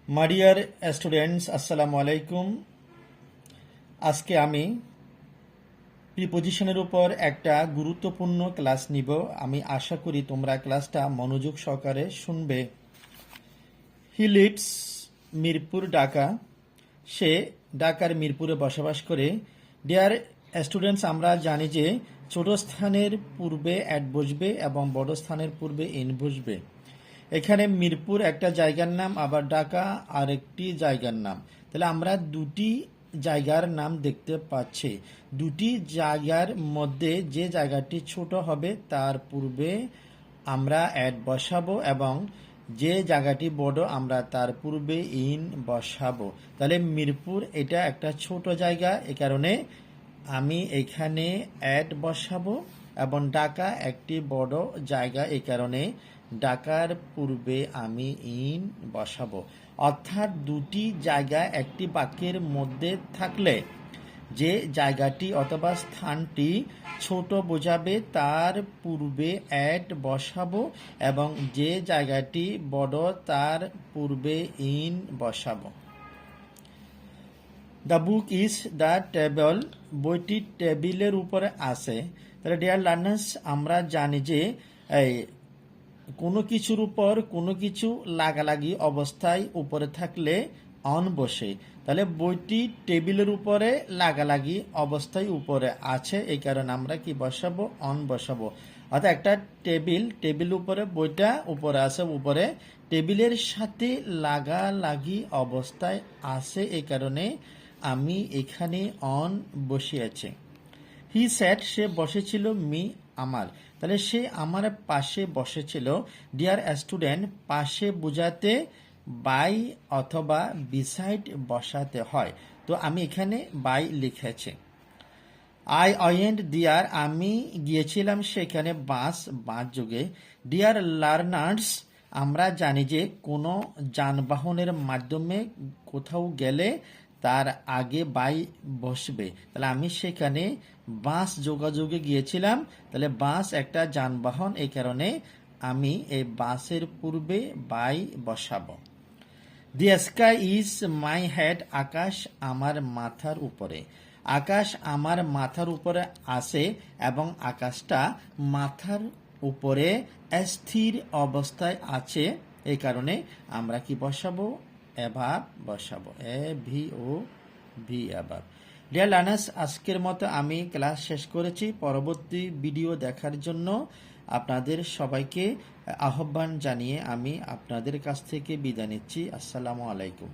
My dear students, আসসালামু আলাইকুম। আজকে আমি প্রিপোজিশনের উপর একটা গুরুত্বপূর্ণ ক্লাস নিব। আমি আশা করি তোমরা ক্লাসটা মনোযোগ সহকারে শুনবে। He lives Mirpur, Dhaka. সে ঢাকার মিরপুরে বসবাস করে। ডিয়ার স্টুডেন্টস, আমরা জানি যে ছোট স্থানের পূর্বে অ্যাড বসবে এবং বড় স্থানের পূর্বে ইন বসবে। এখানে মিরপুর একটা জায়গার নাম, আবার ঢাকা আরেকটি জায়গার নাম। তাহলে আমরা দুটি জায়গার নাম দেখতে পাচ্ছি। দুটি জায়গার মধ্যে যে জায়গাটি ছোট হবে তার পূর্বে আমরা অ্যাড বসাবো এবং যে জায়গাটি বড় আমরা তার পূর্বে ইন বসাবো। তাহলে মিরপুর এটা একটা ছোট জায়গা, এ কারণে আমি এখানে অ্যাড বসাবো, এবং ঢাকা একটি বড় জায়গা, এই কারণে ঢাকার পূর্বে আমি ইন বসাবো। অর্থাৎ দুটি জায়গা একটি বাক্যের মধ্যে থাকলে যে জায়গাটি অথবা স্থানটি ছোট বোঝাবে তার পূর্বে অ্যাড বসাবো, এবং যে জায়গাটি বড় তার পূর্বে ইন বসাবো। The book is the table, বইটি টেবিলের উপরে আছে। তাহলে ডিয়ার লার্নার্স, আমরা জানি যে কোনো কিছুর উপর কোনো কিছু লাগালাগি অবস্থায় উপরে থাকলে অন বসে। তাহলে বইটি টেবিলের উপরে লাগালাগি অবস্থায় উপরে আছে, এই কারণে আমরা কি বসাবো? অন বসাবো। অর্থাৎ একটা টেবিল উপরে, বইটা উপরে আছে, উপরে টেবিলের সাথে লাগালাগি অবস্থায় আছে, এই কারণে আমি এখানে অন বসিয়েছি। হি স্যাট, সে বসেছিল, মি আমার। তাহলে সে আমার পাশে বসেছিল। ডিয়ার স্টুডেন্ট, পাশে বোঝাতে বাই অথবা বিসাইড বসাতে হয়, তো আমি এখানে বাই লিখেছি। আই ওয়েন্ট দিয়ার, আমি গিয়েছিলাম সেখানে, বাস যুগে। ডিয়ার লার্নার্স, আমরা জানি যে কোনো যানবাহনের মাধ্যমে কোথাও গেলে তার আগে বাই বসবে। তাহলে আমি সেখানে বাস যোগাযোগে গিয়েছিলাম। তাহলে বাস একটা যানবাহন, এই কারণে আমি এই বাসের পূর্বে বাই বসাবো। The sky is my head, আকাশ আমার মাথার উপরে। আকাশ আমার মাথার উপরে আছে এবং আকাশটা মাথার উপরে স্থির অবস্থায় আছে, এই কারণে আমরা কি বসাবো? অ্যাভাব বসাবো। ভি অ্যাভাব। ডিয়ার লার্নার্স, আজকের মতো আমি ক্লাস শেষ করেছি। পরবর্তী ভিডিও দেখার জন্য আপনাদের সবাইকে আহ্বান জানিয়ে আমি আপনাদের কাছ থেকে বিদায় নিচ্ছি। আসসালামু আলাইকুম।